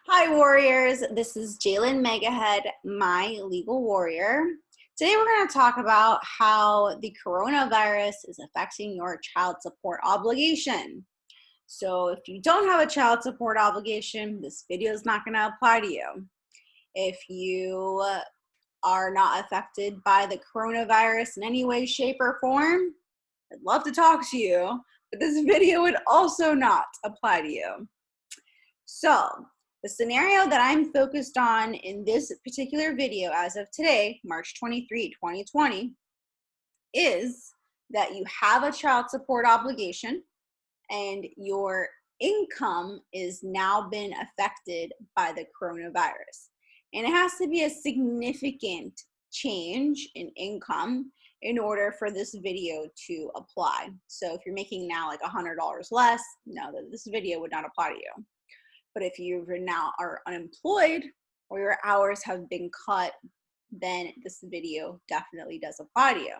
Hi warriors, this is Jalen Megahead, my legal warrior. Today we're going to talk about how the coronavirus is affecting your child support obligation. So if you don't have a child support obligation, this video is not going to apply to you. If you are not affected by the coronavirus in any way, shape, or form, I'd love to talk to you, but this video would also not apply to you. So the scenario that I'm focused on in this particular video as of today, March 23, 2020, is that you have a child support obligation and your income is now been affected by the coronavirus. And it has to be a significant change in income in order for this video to apply. So if you're making now like $100 less, no, this video would not apply to you. But if you now are unemployed or your hours have been cut, then this video definitely does apply to you.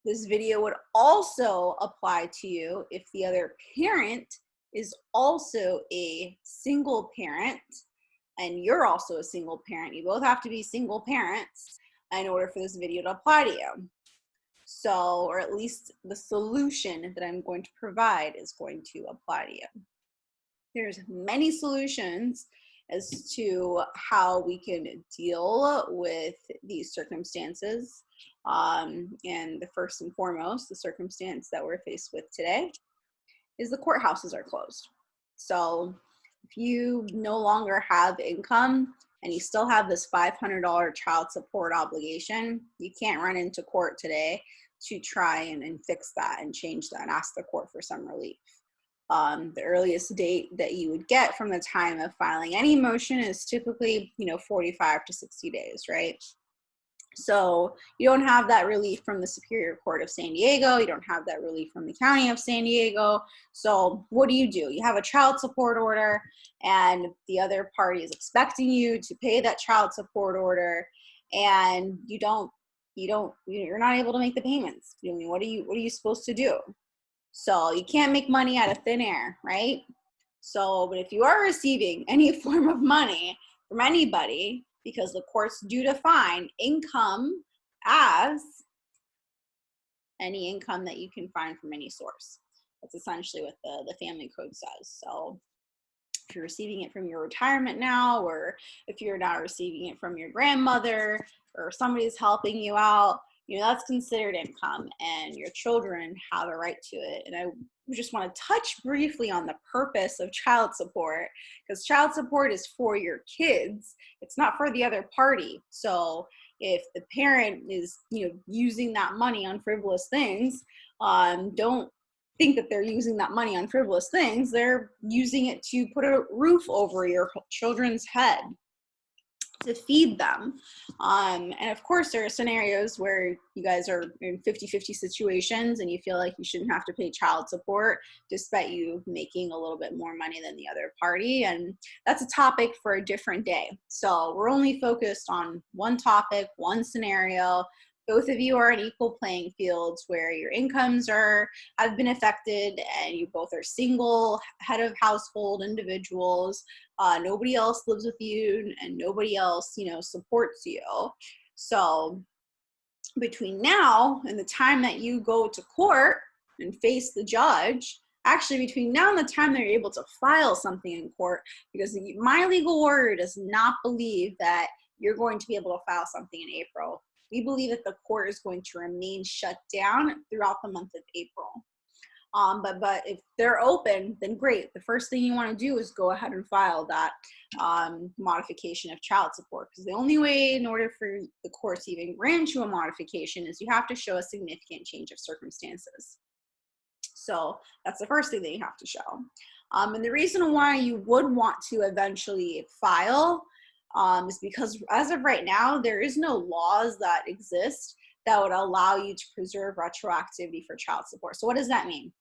This video would also apply to you if the other parent is also a single parent and you're also a single parent. You both have to be single parents in order for this video to apply to you. So, or at least the solution that I'm going to provide is going to apply to you. There's many solutions as to how we can deal with these circumstances. And the first and foremost, the circumstance that we're faced with today is the courthouses are closed. So if you no longer have income and you still have this $500 child support obligation, you can't run into court today to try and fix that and change that and ask the court for some relief. The earliest date that you would get from the time of filing any motion is typically, 45 to 60 days, right? So you don't have that relief from the Superior Court of San Diego. You don't have that relief from the County of San Diego. So what do? You have a child support order and the other party is expecting you to pay that child support order and you're not able to make the payments. What are you supposed to do? So you can't make money out of thin air, right? So, but if you are receiving any form of money from anybody, because the courts do define income as any income that you can find from any source. That's essentially what the family code says. So if you're receiving it from your retirement now, or if you're not receiving it from your grandmother or somebody's helping you out, that's considered income and your children have a right to it. And I just want to touch briefly on the purpose of child support, because child support is for your kids. It's not for the other party. So if the parent is, using that money on frivolous things, don't think that they're using that money on frivolous things. They're using it to put a roof over your children's head, to feed them. And of course, there are scenarios where you guys are in 50-50 situations and you feel like you shouldn't have to pay child support despite you making a little bit more money than the other party. And that's a topic for a different day. So we're only focused on one topic, one scenario. Both of you are on equal playing fields where your incomes have been affected and you both are single head of household individuals. Nobody else lives with you and nobody else, supports you. So between now and the time that you go to court and face the judge, actually between now and the time that you're able to file something in court, because my legal warrior does not believe that you're going to be able to file something in April. We believe that the court is going to remain shut down throughout the month of April. But if they're open, then great. The first thing you want to do is go ahead and file that modification of child support, because the only way in order for the court to even grant you a modification is you have to show a significant change of circumstances. So that's the first thing that you have to show. And the reason why you would want to eventually file is because as of right now, there is no laws that exist that would allow you to preserve retroactivity for child support. So what does that mean?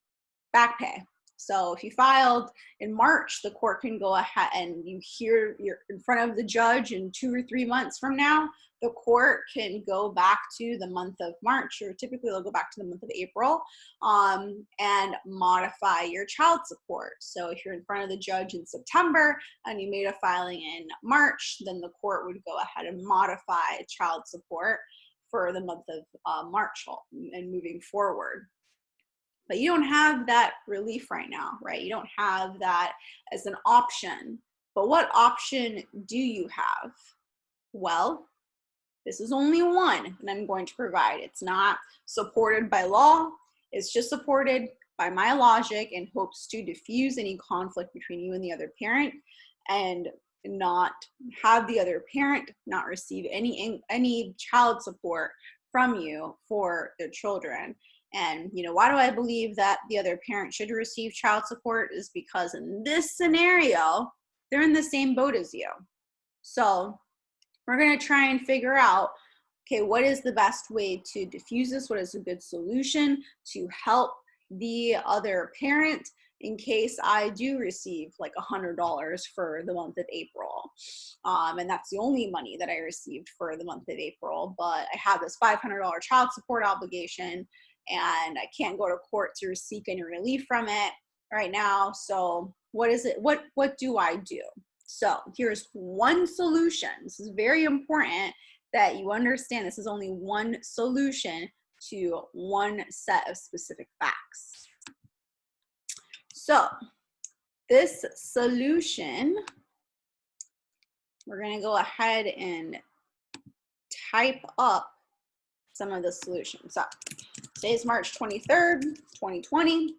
Back pay. So if you filed in March, the court can go ahead and you're in front of the judge in 2 or 3 months from now, the court can go back to the month of March, or typically they'll go back to the month of April, and modify your child support. So if you're in front of the judge in September and you made a filing in March, then the court would go ahead and modify child support for the month of March and moving forward. But you don't have that relief right now, right? You don't have that as an option. But what option do you have? Well, this is only one that I'm going to provide. It's not supported by law. It's just supported by my logic and hopes to diffuse any conflict between you and the other parent, and not have the other parent not receive any child support from you for their children. And why do I believe that the other parent should receive child support is because in this scenario, they're in the same boat as you. So we're going to try and figure out, okay, what is the best way to diffuse this? What is a good solution to help the other parent in case I do receive like $100 for the month of April? And that's the only money that I received for the month of April, but I have this $500 child support obligation and I can't go to court to seek any relief from it right now. So what is it? What do I do? So here's one solution. This is very important that you understand this is only one solution to one set of specific facts. So this solution, we're going to go ahead and type up some of the solutions. So today is March 23rd, 2020,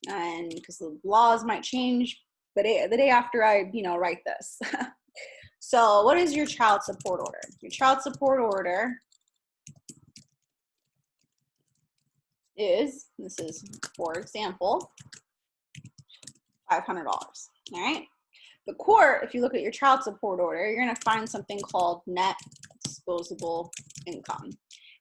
and because the laws might change the day after I, write this. So what is your child support order? Your child support order is, this is for example, $500, all right? The court, if you look at your child support order, you're gonna find something called net disposable income.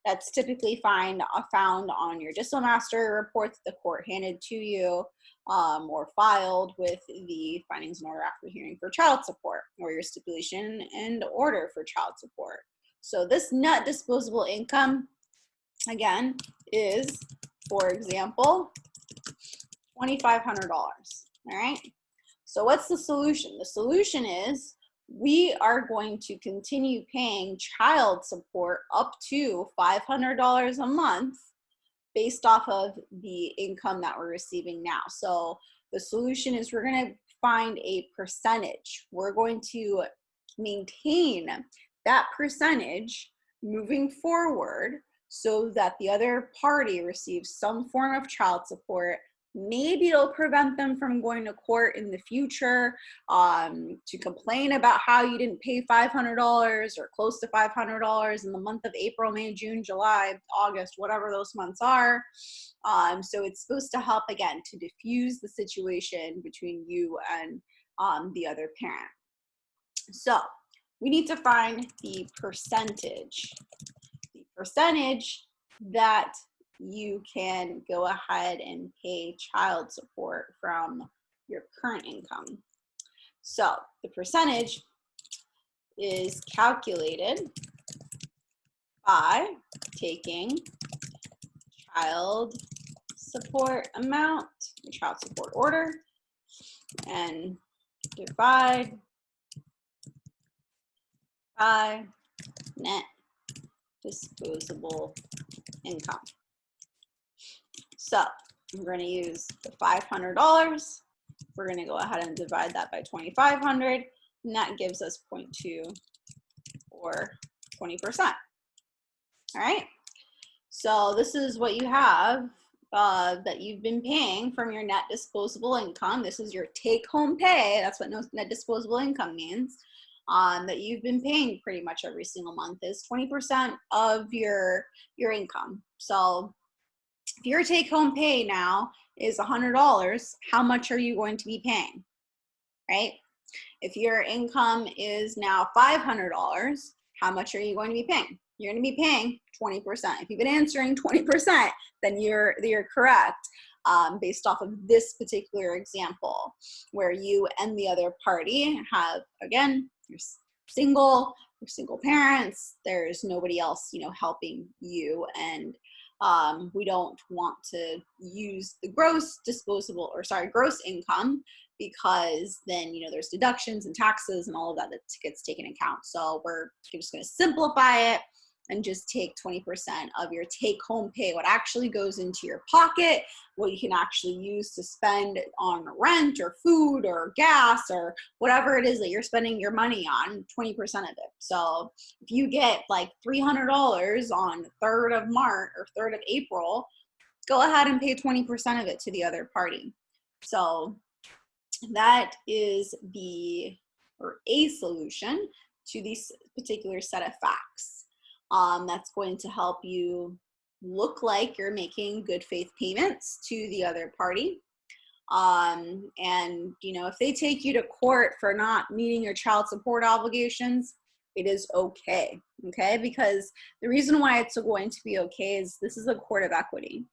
That's typically found on your DispoMaster report that the court handed to you, or filed with the findings and order after hearing for child support, or your stipulation and order for child support. So this net disposable income, again, is, for example, $2,500, all right? So what's the solution? The solution is we are going to continue paying child support up to $500 a month based off of the income that we're receiving now. So the solution is we're going to find a percentage. We're going to maintain that percentage moving forward so that the other party receives some form of child support. Maybe it'll prevent them from going to court in the future to complain about how you didn't pay $500 or close to $500 in the month of April, May, June, July, August, whatever those months are. So it's supposed to help, again, to diffuse the situation between you and the other parent. So we need to find the percentage that you can go ahead and pay child support from your current income. So the percentage is calculated by taking child support amount, your child support order, and divide by net disposable income. So we're going to use the $500. We're going to go ahead and divide that by 2,500, and that gives us 0.2 or 20%. All right. So this is what you have that you've been paying from your net disposable income. This is your take-home pay. That's what net disposable income means. That you've been paying pretty much every single month is 20% of your income. So if your take-home pay now is $100, how much are you going to be paying, right? If your income is now $500, how much are you going to be paying? You're going to be paying 20%. If you've been answering 20%, then you're correct. based off of this particular example, where you and the other party have, again, you're single parents, there's nobody else, helping you, and we don't want to use the gross income, because then, there's deductions and taxes and all of that gets taken into account. So we're just going to simplify it and just take 20% of your take-home pay, what actually goes into your pocket, what you can actually use to spend on rent or food or gas or whatever it is that you're spending your money on, 20% of it. So if you get like $300 on 3rd of March or 3rd of April, go ahead and pay 20% of it to the other party. So that is a solution to this particular set of facts. That's going to help you look like you're making good faith payments to the other party. And, if they take you to court for not meeting your child support obligations, it is okay, because the reason why it's going to be okay is this is a court of equity.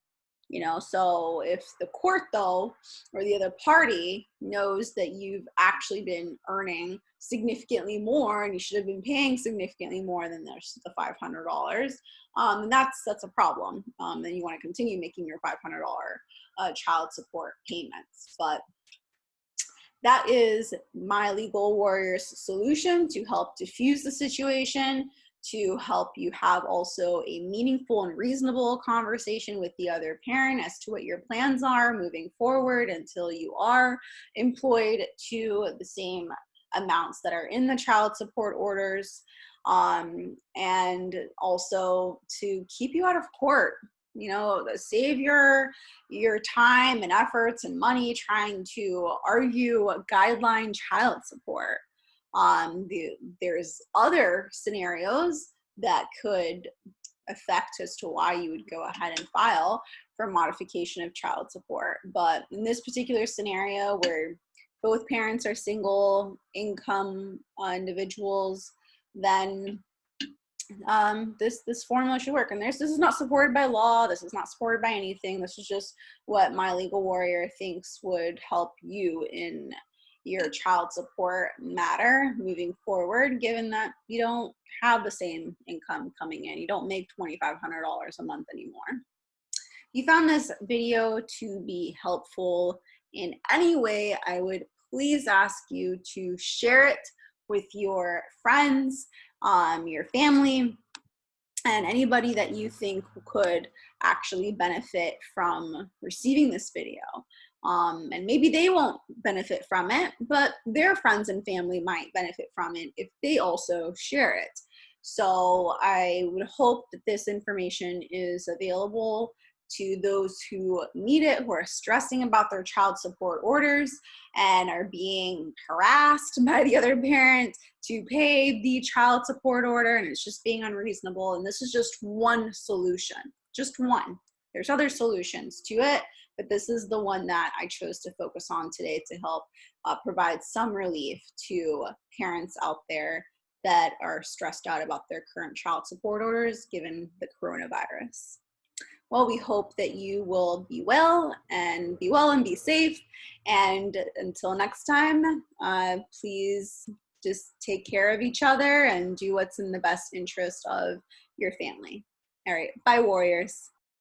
So if the court, though, or the other party knows that you've actually been earning significantly more and you should have been paying significantly more than the $500, that's a problem. Then you want to continue making your $500 child support payments. But that is My Legal Warrior's solution to help diffuse the situation, to help you have also a meaningful and reasonable conversation with the other parent as to what your plans are moving forward until you are employed to the same amounts that are in the child support orders, and also to keep you out of court. Save your time and efforts and money trying to argue guideline child support. There's other scenarios that could affect as to why you would go ahead and file for modification of child support. But in this particular scenario where both parents are single income individuals, then this formula should work. And this is not supported by law. This is not supported by anything. This is just what My Legal Warrior thinks would help you in your child support matter moving forward, given that you don't have the same income coming in. You don't make $2,500 a month anymore. If you found this video to be helpful in any way, I would please ask you to share it with your friends, your family, and anybody that you think could actually benefit from receiving this video. And maybe they won't benefit from it, but their friends and family might benefit from it if they also share it. So I would hope that this information is available to those who need it, who are stressing about their child support orders and are being harassed by the other parent to pay the child support order, and it's just being unreasonable. And this is just one solution, just one. There's other solutions to it, but this is the one that I chose to focus on today to help provide some relief to parents out there that are stressed out about their current child support orders given the coronavirus. Well, we hope that you will be well and be safe. And until next time, please just take care of each other and do what's in the best interest of your family. All right, bye, warriors.